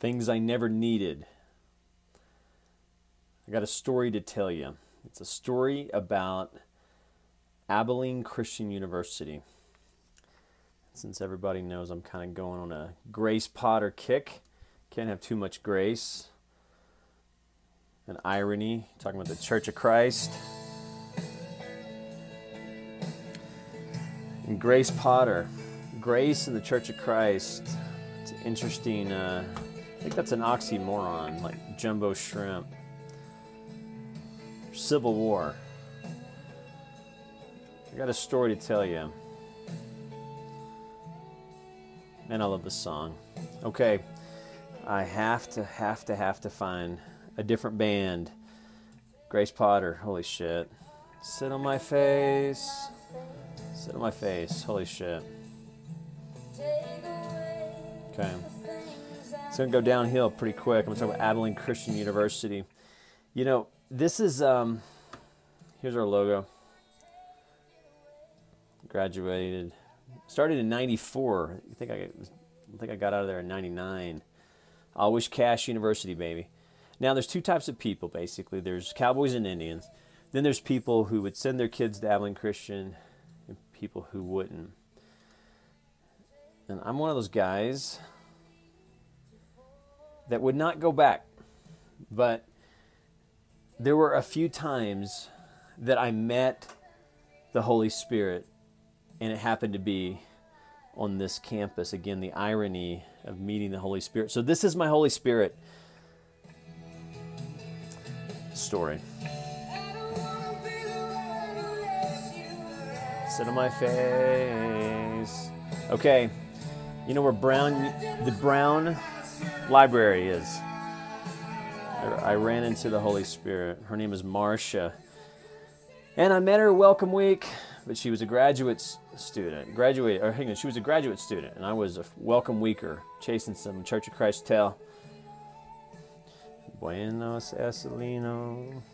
Things I never needed. I got a story to tell you. It's a story about Abilene Christian University. Since everybody knows I'm kind of going on a Grace Potter kick, can't have too much grace. An irony, talking about the Church of Christ. And Grace Potter, Grace and the Church of Christ. It's interesting. I think that's an oxymoron, like jumbo shrimp. Civil War. I got a story to tell you. Man, I love this song. Okay, I have to find a different band. Grace Potter, holy shit. Sit on my face. Sit on my face, holy shit. Okay. It's going to go downhill pretty quick. I'm going to talk about Abilene Christian University. You know, this is, here's our logo. Graduated. Started in 94. I think I got out of there in 99. Always Cash University, baby. Now, there's two types of people, basically. There's cowboys and Indians. Then there's people who would send their kids to Abilene Christian and people who wouldn't. And I'm one of those guys that would not go back. But there were a few times that I met the Holy Spirit, and it happened to be on this campus. Again, the irony of meeting the Holy Spirit. So this is my Holy Spirit story. Sit on my face. Okay, you know where the Brown Library is? I ran into the Holy Spirit. Her name is Marsha. And I met her welcome week, but she was a graduate student. She was a graduate student, and I was a welcome weeker, chasing some Church of Christ tail. Buenos Aires.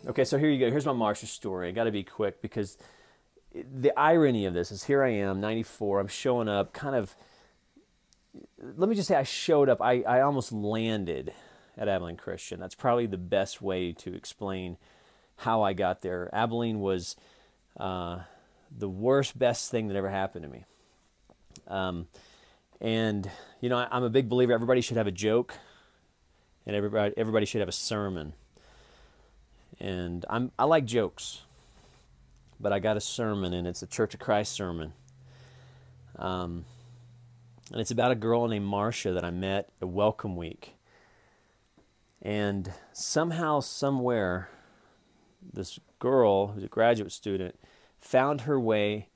Okay, so here you go. Here's my Marsha story. I got to be quick because the irony of this is here I am, 94. I'm showing up kind of, let me just say I showed up. I almost landed at Abilene Christian. That's probably the best way to explain how I got there. Abilene was the worst, best thing that ever happened to me. And, you know, I'm a big believer everybody should have a joke and everybody should have a sermon. And I like jokes, but I got a sermon, and it's a Church of Christ sermon. And it's about a girl named Marsha that I met at welcome week. And somehow, somewhere, this girl, who's a graduate student, found her way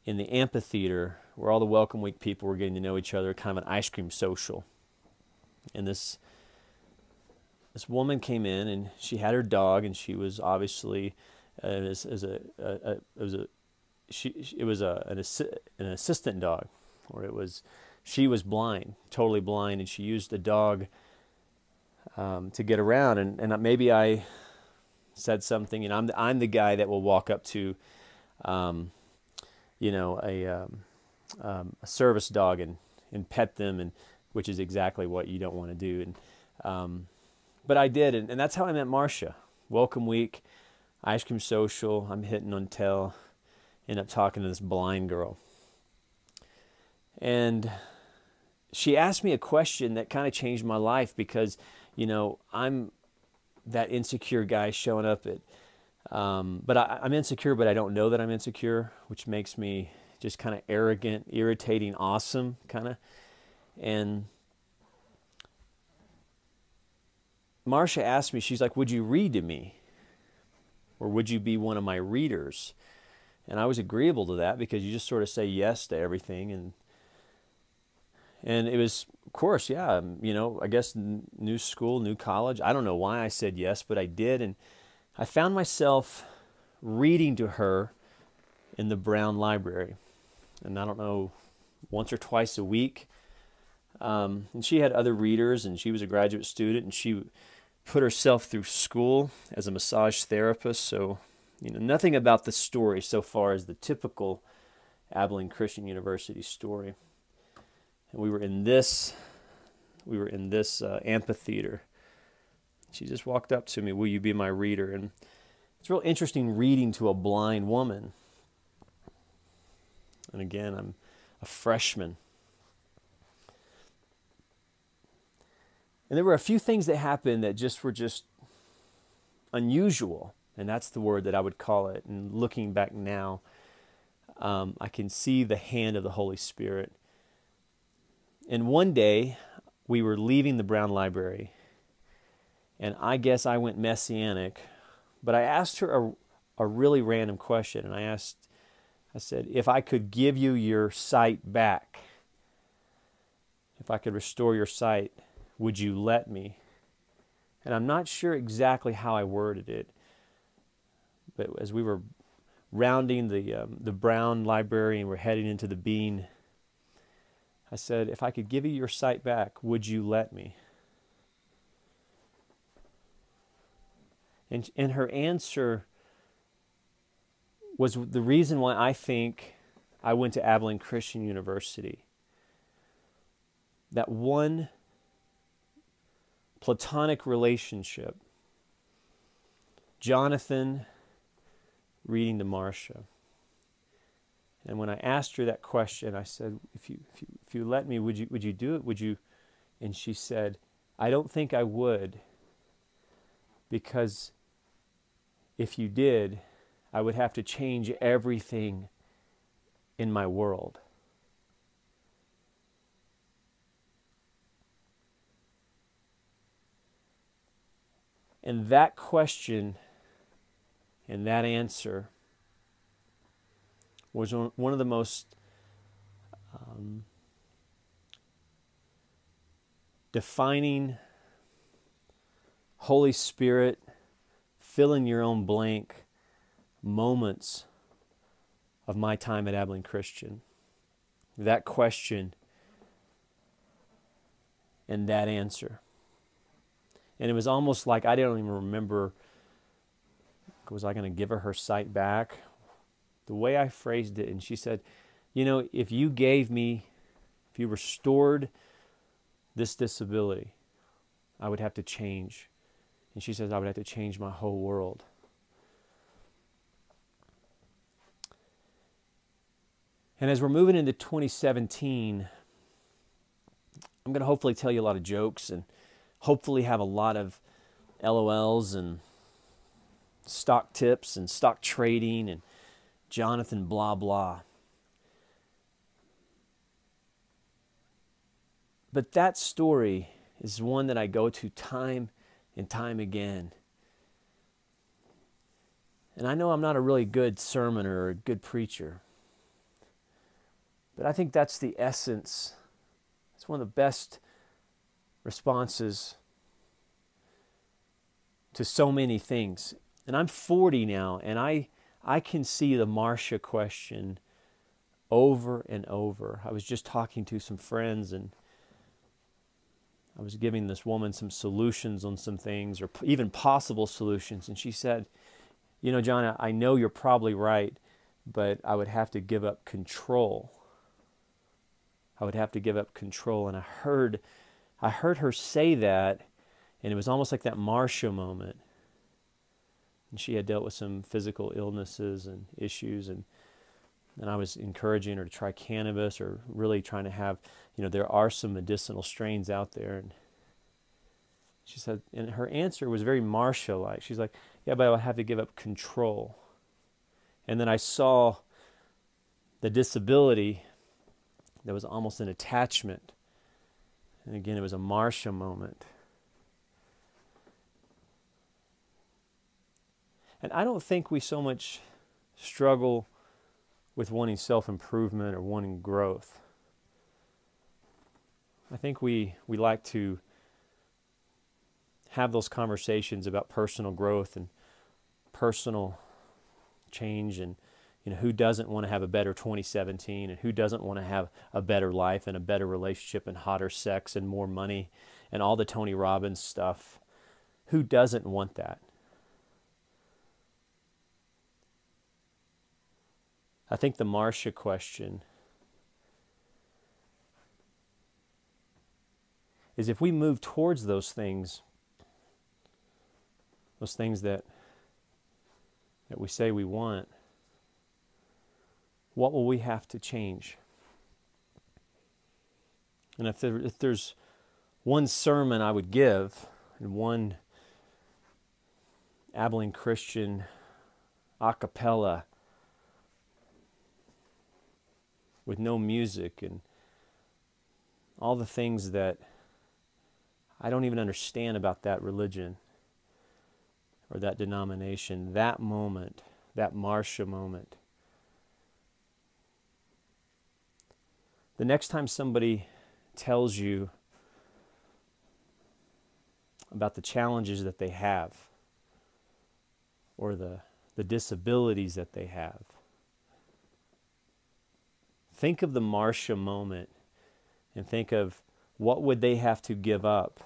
in the amphitheater where all the welcome week people were getting to know each other, kind of an ice cream social. And this woman came in, and she had her dog, and she was obviously an assistant dog, or she was blind, totally blind, and she used the dog to get around. And maybe I said something, and I'm the guy that will walk up to, you know, a service dog and pet them, and which is exactly what you don't want to do. And but I did, and that's how I met Marsha. Welcome week, ice cream social. I'm hitting on tail. End up talking to this blind girl, and she asked me a question that kind of changed my life because, you know, I'm that insecure guy showing up at, but I'm insecure, but I don't know that I'm insecure, which makes me just kind of arrogant, irritating, awesome, kind of. And Marsha asked me, she's like, would you read to me? Or would you be one of my readers? And I was agreeable to that because you just sort of say yes to everything. And it was, of course, yeah, you know, I guess new school, new college. I don't know why I said yes, but I did. And I found myself reading to her in the Brown Library. And I don't know, once or twice a week. And she had other readers, and she was a graduate student, and she put herself through school as a massage therapist. So, you know, nothing about the story so far as the typical Abilene Christian University story. And we were in this we were in this amphitheater. She just walked up to me, "Will you be my reader?" And it's real interesting reading to a blind woman. And again, I'm a freshman. And there were a few things that happened that were just unusual. And that's the word that I would call it. And looking back now, I can see the hand of the Holy Spirit. And one day, we were leaving the Brown Library. And I guess I went messianic. But I asked her a really random question. And I said, if I could give you your sight back, if I could restore your sight, would you let me? And I'm not sure exactly how I worded it, but as we were rounding the Brown Library and we're heading into the Bean, I said, if I could give you your sight back, would you let me? And her answer was the reason why I think I went to Abilene Christian University. That one platonic relationship, Jonathan reading to Marsha. And when I asked her that question, I said, if you let me, would you do it? Would you? And she said, I don't think I would, because if you did, I would have to change everything in my world. And that question and that answer was one of the most defining Holy Spirit, fill in your own blank moments of my time at Abilene Christian. That question and that answer. And it was almost like I don't even remember, was I going to give her sight back? The way I phrased it, and she said, if you restored this disability, I would have to change. And she says, I would have to change my whole world. And as we're moving into 2017, I'm going to hopefully tell you a lot of jokes and hopefully have a lot of LOLs and stock tips and stock trading and Jonathan blah blah. But that story is one that I go to time and time again. And I know I'm not a really good sermoner or a good preacher, but I think that's the essence. It's one of the best responses to so many things. And I'm 40 now, and I can see the Marsha question over and over. I was just talking to some friends, and I was giving this woman some solutions on some things, or even possible solutions, and she said, John, I know you're probably right, but I would have to give up control. I would have to give up control. And I heard her say that, and it was almost like that Marsha moment. And she had dealt with some physical illnesses and issues, and I was encouraging her to try cannabis, or really trying to have, there are some medicinal strains out there. And she said, and her answer was very Marsha-like. She's like, yeah, but I would have to give up control. And then I saw the disability. There was almost an attachment. And again, it was a Marsha moment. And I don't think we so much struggle with wanting self-improvement or wanting growth. I think we like to have those conversations about personal growth and personal change, and who doesn't want to have a better 2017, and who doesn't want to have a better life and a better relationship and hotter sex and more money and all the Tony Robbins stuff. Who doesn't want that? I think the Marsha question is if we move towards those things that we say we want, what will we have to change? And if there's one sermon I would give, and one Abilene Christian a cappella with no music and all the things that I don't even understand about that religion or that denomination, that moment, that Marsha moment. The next time somebody tells you about the challenges that they have or the disabilities that they have, think of the Marsha moment and think of what would they have to give up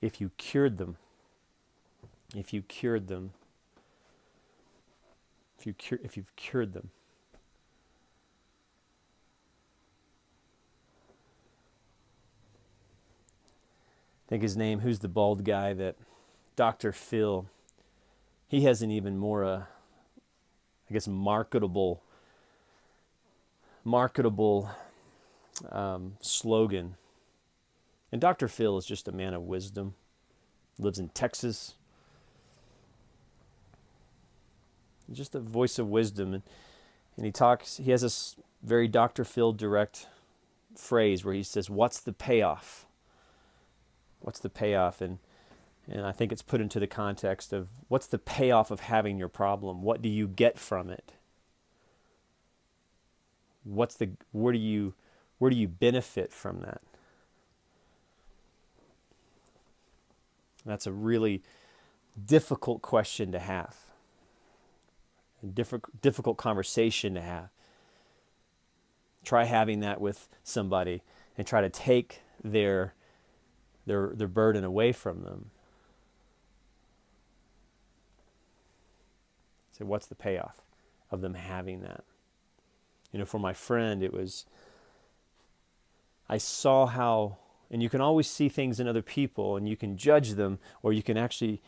if you cured them. If you've cured them. I think his name, who's the bald guy, that Dr. Phil, he has an even more, marketable slogan. And Dr. Phil is just a man of wisdom, lives in Texas. Just a voice of wisdom. And he has this very Dr. Phil direct phrase where he says, "What's the payoff?" What's the payoff? And I think it's put into the context of what's the payoff of having your problem? What do you get from it? Where do you benefit from that? That's a really difficult question to have. A difficult conversation to have. Try having that with somebody and try to take their burden away from them. Say, what's the payoff of them having that? For my friend, I saw how, and you can always see things in other people and you can judge them, or you can actually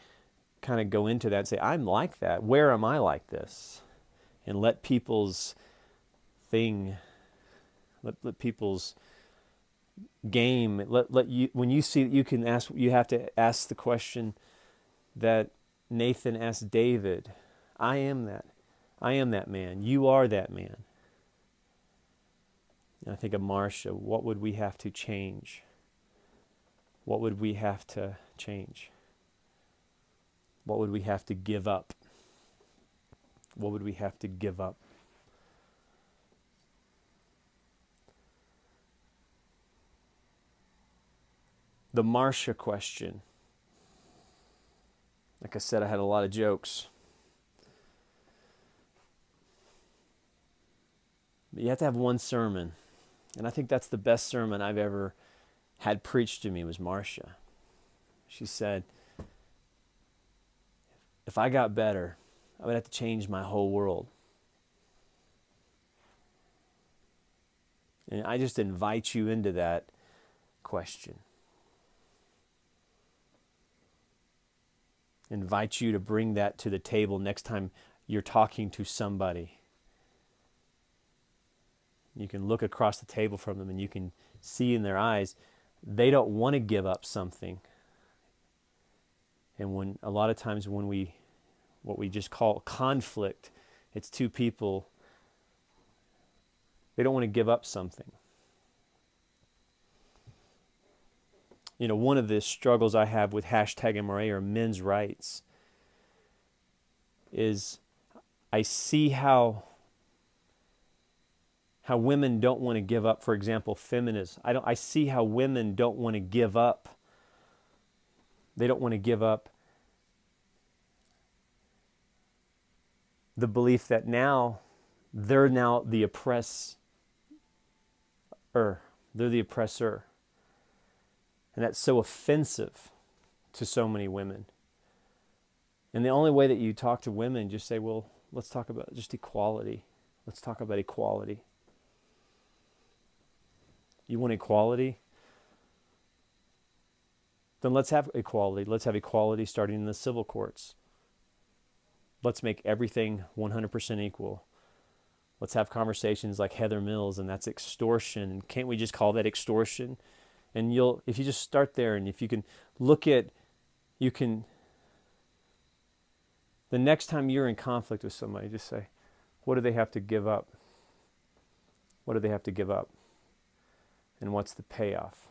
kind of go into that and say, I'm like that. Where am I like this? And let people's let people's game, let you, when you see, you have to ask the question that Nathan asked David. I am that man. You are that man. And I think of Marsha, what would we have to change? What would we have to change? What would we have to give up? What would we have to give up? The Marsha question. Like I said, I had a lot of jokes. But you have to have one sermon. And I think that's the best sermon I've ever had preached to me was Marsha. She said, if I got better, I would have to change my whole world. And I just invite you into that question. Invite you to bring that to the table next time you're talking to somebody. You can look across the table from them and you can see in their eyes, they don't want to give up something. And a lot of times when what we just call conflict, it's two people, they don't want to give up something. One of the struggles I have with #MRA or men's rights is I see how women don't want to give up, for example, feminism. I see how women don't want to give up. They don't want to give up the belief that they're now the oppressor. They're the oppressor. And that's so offensive to so many women. And the only way that you talk to women, just say, well, let's talk about just equality. Let's talk about equality. You want equality? Then let's have equality. Let's have equality starting in the civil courts. Let's make everything 100% equal. Let's have conversations like Heather Mills, and that's extortion. And can't we just call that extortion? And if you just start there, and if you can look at, the next time you're in conflict with somebody, just say, what do they have to give up? What do they have to give up? And what's the payoff?